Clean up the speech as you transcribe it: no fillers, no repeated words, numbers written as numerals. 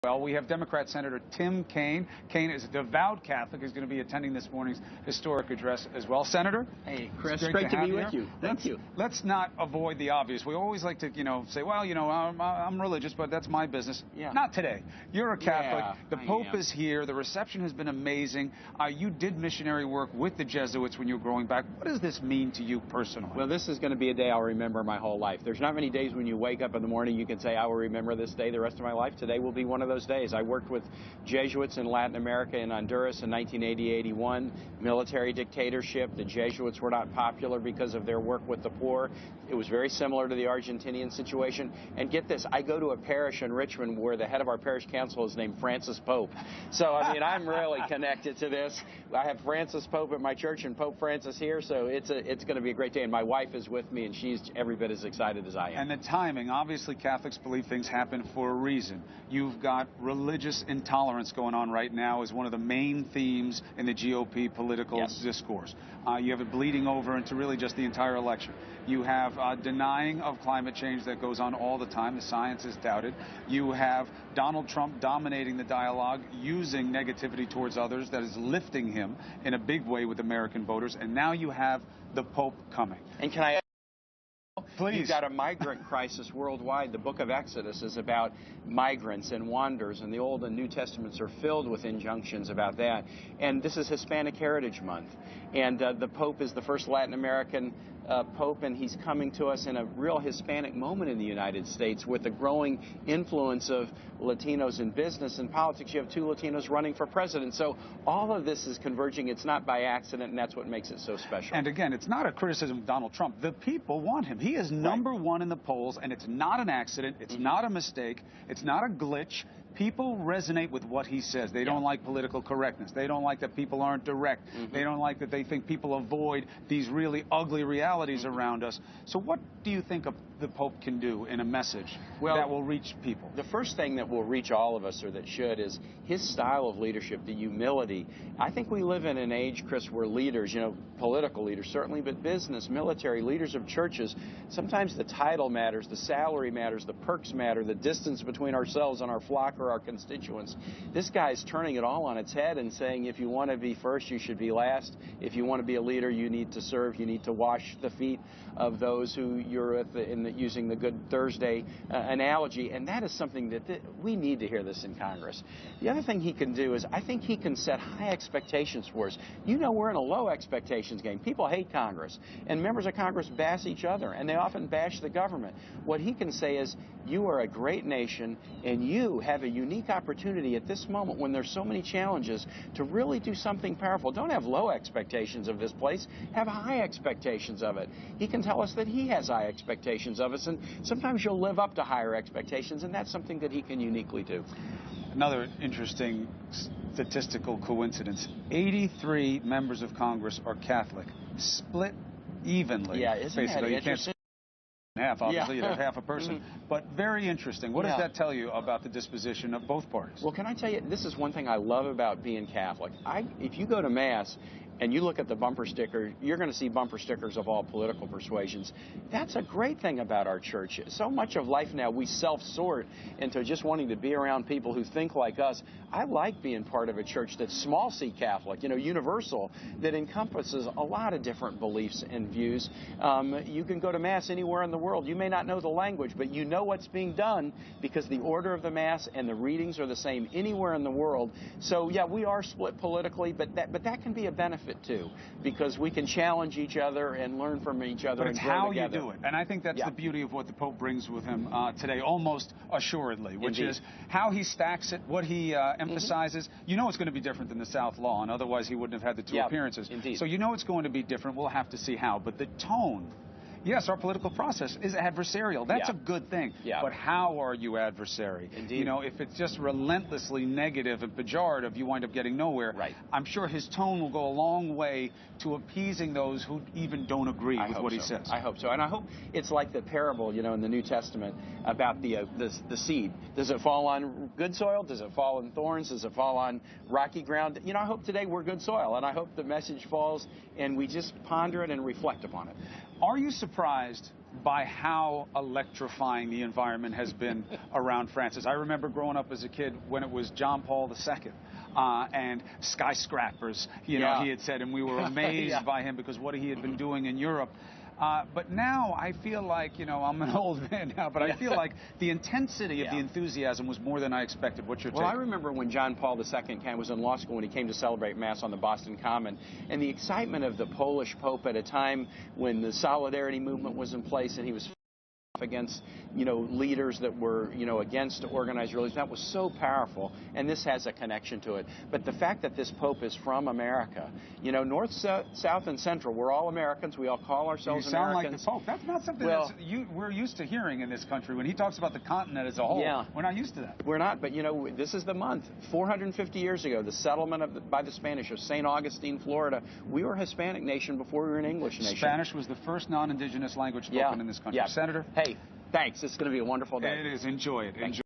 Well, we have Democrat Senator Tim Kaine. Kaine is a devout Catholic. He's going to be attending this morning's historic address as well. Senator? Hey, Chris, great to be with you. Thank you. Let's not avoid the obvious. We always like to, say, well, I'm religious, but that's my business. Yeah. Not today. You're a Catholic. Yeah, the Pope is here. The reception has been amazing. You did missionary work with the Jesuits when you were growing back. What does this mean to you personally? Well, this is going to be a day I'll remember my whole life. There's not many days when you wake up in the morning you can say, I will remember this day the rest of my life. Today will be one of those days. I worked with Jesuits in Latin America and Honduras in 1980-81, military dictatorship. The Jesuits were not popular because of their work with the poor. It was very similar to the Argentinian situation. And get this, I go to a parish in Richmond where the head of our parish council is named Francis Pope. So, I mean, I'm really connected to this. I have Francis Pope at my church and Pope Francis here, so it's going to be a great day. And my wife is with me, and she's every bit as excited as I am. And the timing, obviously Catholics believe things happen for a reason. You've got religious intolerance going on right now as one of the main themes in the GOP political discourse. You have it bleeding over into really just the entire election. You have denying of climate change that goes on all the time. The science is doubted. You have Donald Trump dominating the dialogue, using negativity towards others that is lifting him in a big way with American voters. And now you have the Pope coming. And can I... Please. You've got a migrant crisis worldwide. The book of Exodus is about migrants and wanderers, and the Old and New Testaments are filled with injunctions about that. And this is Hispanic Heritage Month. And the Pope is the first Latin American Pope, and he's coming to us in a real Hispanic moment in the United States with the growing influence of Latinos in business and politics. You have two Latinos running for president. So all of this is converging. It's not by accident, and that's what makes it so special. And again, it's not a criticism of Donald Trump. The people want him. He is number one in the polls, and it's not an accident. It's not a mistake. It's not a glitch. People resonate with what he says. They don't like political correctness. They don't like that people aren't direct. They don't like that they think people avoid these really ugly realities around us. So what do you think the Pope can do in a message that will reach people? The first thing that will reach all of us, or that should, is his style of leadership, the humility. I think we live in an age, Chris, where leaders, political leaders certainly, but business, military, leaders of churches, sometimes the title matters, the salary matters, the perks matter, the distance between ourselves and our flock or our constituents. This guy's turning it all on its head and saying, if you want to be first, you should be last. If you want to be a leader, you need to serve. You need to wash the feet of those who you're with, using the Good Thursday analogy. And that is something that we need to hear this in Congress. The other thing he can do is, I think he can set high expectations for us. We're in a low expectations game. People hate Congress, and members of Congress bash each other, and they often bash the government. What he can say is, you are a great nation, and you have a unique opportunity at this moment when there's so many challenges to really do something powerful. Don't have low expectations of this place. Have high expectations of it. He can tell us that he has high expectations of us, and sometimes you'll live up to higher expectations, and that's something that he can uniquely do. Another interesting statistical coincidence. 83 members of Congress are Catholic, split evenly. Yeah, isn't that interesting? Half, obviously, you have half a person. But very interesting. What does that tell you about the disposition of both parties? Well, can I tell you, this is one thing I love about being Catholic. If you go to Mass and you look at the bumper sticker, you're going to see bumper stickers of all political persuasions. That's a great thing about our church. So much of life now, we self-sort into just wanting to be around people who think like us. I like being part of a church that's small c Catholic, universal, that encompasses a lot of different beliefs and views. You can go to Mass anywhere in the world. You may not know the language, but you know what's being done because the order of the Mass and the readings are the same anywhere in the world. So, yeah, we are split politically, but that can be a benefit too, because we can challenge each other and learn from each other. But it's how you do it, and I think that's the beauty of what the Pope brings with him today, almost assuredly, which is how he stacks it, what he emphasizes. It's going to be different than the South Lawn, otherwise he wouldn't have had the two appearances. So it's going to be different. We'll have to see how, but the tone. Yes, our political process is adversarial. That's a good thing. But how are you adversary? Indeed. If it's just relentlessly negative and pejorative, you wind up getting nowhere. Right. I'm sure his tone will go a long way to appeasing those who even don't agree with what he says. I hope so. And I hope it's like the parable, in the New Testament about the seed. Does it fall on good soil? Does it fall on thorns? Does it fall on rocky ground? I hope today we're good soil, and I hope the message falls and we just ponder it and reflect upon it. Are you surprised by how electrifying the environment has been around Francis. I remember growing up as a kid when it was John Paul II. And skyscrapers, you know, he had said, and we were amazed by him because what he had been doing in Europe. But now I feel like, you know, I'm an old man now, but I feel like the intensity of the enthusiasm was more than I expected. What's your take? Well, I remember when John Paul II was in law school when he came to celebrate Mass on the Boston Common, and the excitement of the Polish Pope at a time when the Solidarity movement was in place and he was against, you know, leaders that were, you know, against organized religion. That was so powerful, and this has a connection to it. But the fact that this Pope is from America, you know, North, South, and Central, we're all Americans. We all call ourselves Americans. You sound Americans. like the Pope. That's not something we're used to hearing in this country. When he talks about the continent as a whole, we're not used to that. We're not, but, you know, this is the month. 450 years ago, the settlement by the Spanish of St. Augustine, Florida. We were a Hispanic nation before we were an English nation. Spanish was the first non-indigenous language spoken in this country. Senator? Hey, thanks. It's going to be a wonderful day. It is. Enjoy it. Enjoy.